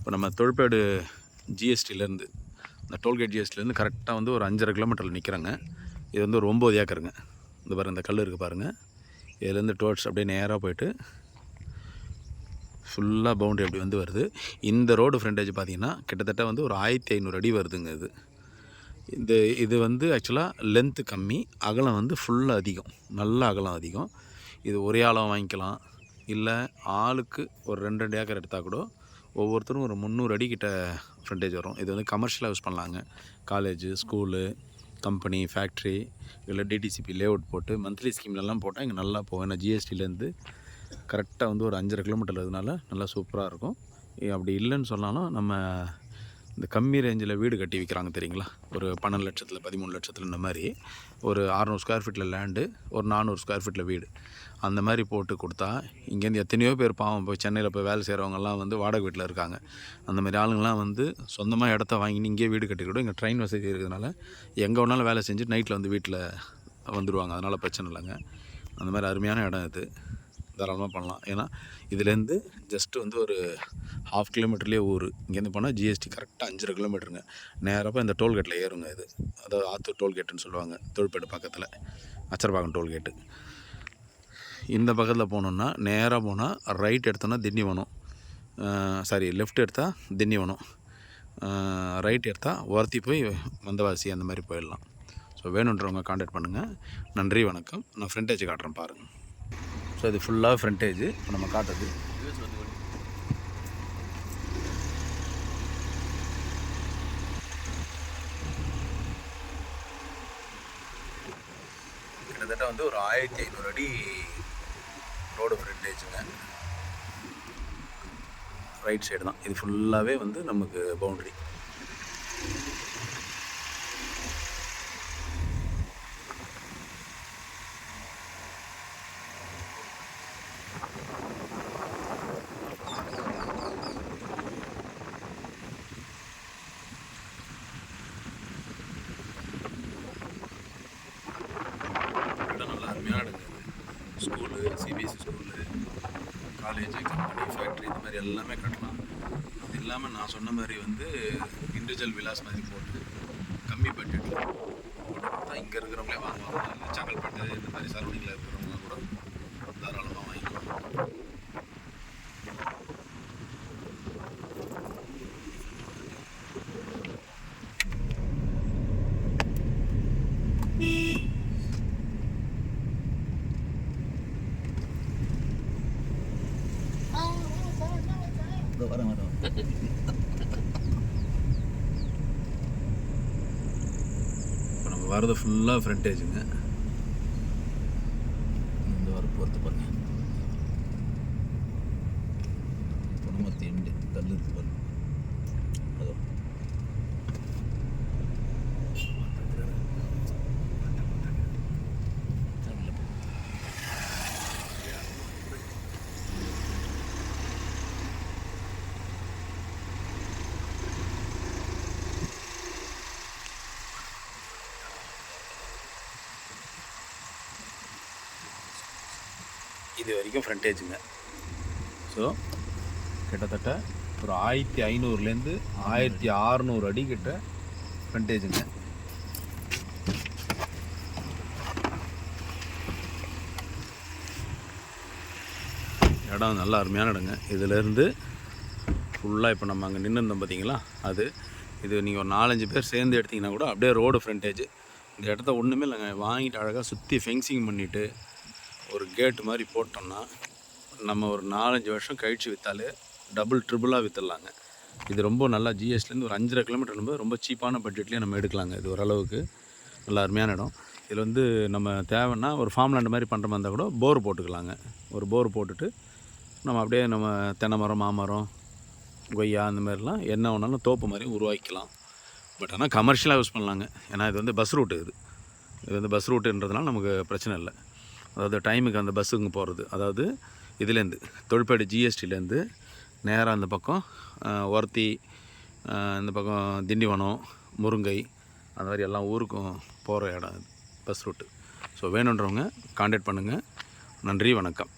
இப்போ நம்ம தொழுப்பேடு ஜிஎஸ்டிலேருந்து இந்த டோல்கேட் ஜிஎஸ்டிலேருந்து கரெக்டாக வந்து ஒரு 5.5 கிலோமீட்டரில் நிற்கிறேங்க. இது வந்து ஒரு 9 ஏக்கருங்க. இந்த பாருங்கள், இந்த கல் இருக்குது பாருங்கள். இதுலேருந்து டோல்ஸ் அப்படியே நேராக போய்ட்டு ஃபுல்லாக பவுண்ட்ரி அப்படி வந்து வருது. இந்த ரோடு ஃப்ரண்டேஜ் பார்த்திங்கன்னா கிட்டத்தட்ட வந்து ஒரு 1500 அடி வருதுங்க. இது வந்து ஆக்சுவலாக லென்த்து கம்மி, அகலம் வந்து ஃபுல்லாக அதிகம், நல்ல அகலம் அதிகம். இது ஒரே ஆழம் வாங்கிக்கலாம், இல்லை ஆளுக்கு ஒரு 2 ஏக்கர் எடுத்தால் கூட ஒவ்வொருத்தரும் ஒரு 300 அடி கிட்ட ஃப்ரண்டேஜ் வரும். இது வந்து கமர்ஷியலாக யூஸ் பண்ணலாங்க. காலேஜு, ஸ்கூலு, கம்பெனி, ஃபேக்ட்ரி, இல்லை டிடிசிபி லேஅவுட் போட்டு மந்த்லி ஸ்கீம்லலாம் போட்டால் இங்கே நல்லா போகும். ஏன்னா ஜிஎஸ்டிலேருந்து கரெக்டாக வந்து ஒரு 5.5 கிலோமீட்டர் இருக்கிறதுனால நல்லா சூப்பராக இருக்கும். அப்படி இல்லைன்னு சொன்னாலும் நம்ம இந்த கம்மி ரேஞ்சில் வீடு கட்டி விற்கிறாங்க தெரியுங்களா, ஒரு 12 லட்சத்தில் 13 லட்சத்தில் இந்த மாதிரி ஒரு 600 ஸ்கொயர் ஃபீட்டில் லேண்டு, ஒரு 400 ஸ்கொயர் ஃபீட்டில் வீடு, அந்த மாதிரி போட்டு கொடுத்தா இங்கேருந்து எத்தனையோ பேர் பாவம் போய் சென்னையில் போய் வேலை செய்கிறவங்கலாம் வந்து வாடகை வீட்டில் இருக்காங்க. அந்த மாதிரி ஆளுங்கள்லாம் வந்து சொந்தமாக இடத்த வாங்கின்னு இங்கேயே வீடு கட்டிக்கூட இங்கே ட்ரெயின் வசதி இருக்கிறதுனால எங்கே வேணாலும் வேலை செஞ்சு நைட்டில் வந்து வீட்டில் வந்துடுவாங்க. அதனால் பிரச்சனை இல்லைங்க. அந்த மாதிரி அருமையான இடம் இது, தாராளமாக பண்ணலாம். ஏன்னா இதுலேருந்து ஜஸ்ட்டு வந்து ஒரு 1/2 கிலோமீட்டர்லேயே ஊர். இங்கேருந்து போனால் ஜிஎஸ்டி கரெக்டாக 5.5 கிலோமீட்டருங்க. நேராக இந்த டோல்கேட்டில் ஏறுங்க. இது அதாவது ஆத்தூர் டோல்கேட்டுன்னு சொல்லுவாங்க, தொழுப்பேடு பக்கத்தில் அச்சரபாக்கம் டோல்கேட்டு. இந்த பக்கத்தில் போனோன்னா நேராக போனால் ரைட் எடுத்தோன்னா திண்டிவனம், லெஃப்ட் எடுத்தால் திண்டிவனம், ரைட் எடுத்தால் ஒருத்தி போய் வந்தவாசி, அந்த மாதிரி போயிடலாம். ஸோ வேணுன்றவங்க கான்டாக்ட் பண்ணுங்கள். நன்றி, வணக்கம். நான் ஃப்ரண்டேஜ் காட்டுறேன் பாருங்கள். ஸோ இது ஃபுல்லாக ஃப்ரண்டேஜ் இப்போ நம்ம காட்டுறது. கிட்டத்தட்ட வந்து ஒரு 1500 அடி ரோடு ஃப்ரண்டேஜுங்க. ரைட் சைடு தான் இது ஃபுல்லாகவே வந்து நமக்கு பவுண்ட்ரி. அருமையான இடங்க. School, CBSE school, college, company, factory, இந்த மாதிரி எல்லாமே கட்டலாம். அது இல்லாமல் நான் சொன்ன மாதிரி வந்து இண்டிவிஜுவல் விலாஸ் மாதிரி போட்டு கம்மி பட்ஜெட்டில் போட்டு கொடுத்தா இங்கே இருக்கிறவங்களே வாங்குவாங்க. இல்லை செங்கல்பட்டு இந்த மாதிரி சரௌண்டிங்கில் இருக்கிறவங்க கூட தாராளமாக வாங்கிக்குவாங்க. வர இப்போ நம்ம வரது ஃபுல்லாக ஃப்ரண்டேஜுங்க. இந்த வர பொறுத்து பாருங்க, பொண்ணமத்தி எண்டு கல் இருக்கு பாருங்க. அதோ இது வரைக்கும் ஃப்ரண்டேஜுங்க. ஸோ கிட்டத்தட்ட ஒரு 1500லேருந்து 1600 அடி கிட்ட ஃப்ரண்டேஜுங்க. இடம் நல்லா அருமையான இடங்க. இதிலேருந்து ஃபுல்லாக இப்போ நம்ம அங்கே நின்று இருந்தோம் பார்த்தீங்களா, இது நீங்கள் ஒரு 4-5 பேர் சேர்ந்து எடுத்திங்கன்னா கூட அப்படியே ரோடு ஃப்ரண்டேஜ். இந்த இடத்த ஒன்றுமே இல்லைங்க, வாங்கிட்டு அழகாக சுற்றி ஃபென்சிங் பண்ணிவிட்டு ஒரு கேட்டு மாதிரி போட்டோம்னா நம்ம ஒரு 4-5 வருஷம் கழித்து விற்றாலே டபுள் ட்ரிபிளாக விற்றுடலாங்க. இது ரொம்ப நல்லா ஜிஎஸ்டிலேருந்து ஒரு 5.5 கிலோமீட்டர் ரொம்ப சீப்பான பட்ஜெட்லேயே நம்ம எடுக்கலாங்க. இது ஓரளவுக்கு நல்ல அருமையான இடம். இதில் வந்து நம்ம தேவைன்னா ஒரு ஃபார்ம் லேண்ட் மாதிரி பண்ணுற மாதிரி இருந்தால் கூட போர் போட்டுக்கலாங்க. ஒரு போர் போட்டுட்டு நம்ம அப்படியே நம்ம தென்னை மரம், மாமரம், கொய்யா அந்த மாதிரிலாம் என்ன வேணாலும் தோப்பு மாதிரி உருவாக்கிக்கலாம். பட் ஆனால் கமர்ஷியலாக யூஸ் பண்ணலாங்க. ஏன்னா இது வந்து பஸ் ரூட்டு, இது வந்து பஸ் ரூட்டுன்றதுனால நமக்கு பிரச்சனை இல்லை. அதாவது டைமுக்கு அந்த பஸ்ஸுங்க போகிறது, அதாவது இதுலேருந்து தொழுப்பேடு ஜிஎஸ்டிலேருந்து நேராக அந்த பக்கம் ஒருத்தி, இந்த பக்கம் திண்டிவனம், முருங்கை, அந்த மாதிரி எல்லா ஊருக்கும் போகிற இடம் பஸ் ரூட்டு. ஸோ வேணுன்றவங்க கான்டாக்ட் பண்ணுங்கள். நன்றி, வணக்கம்.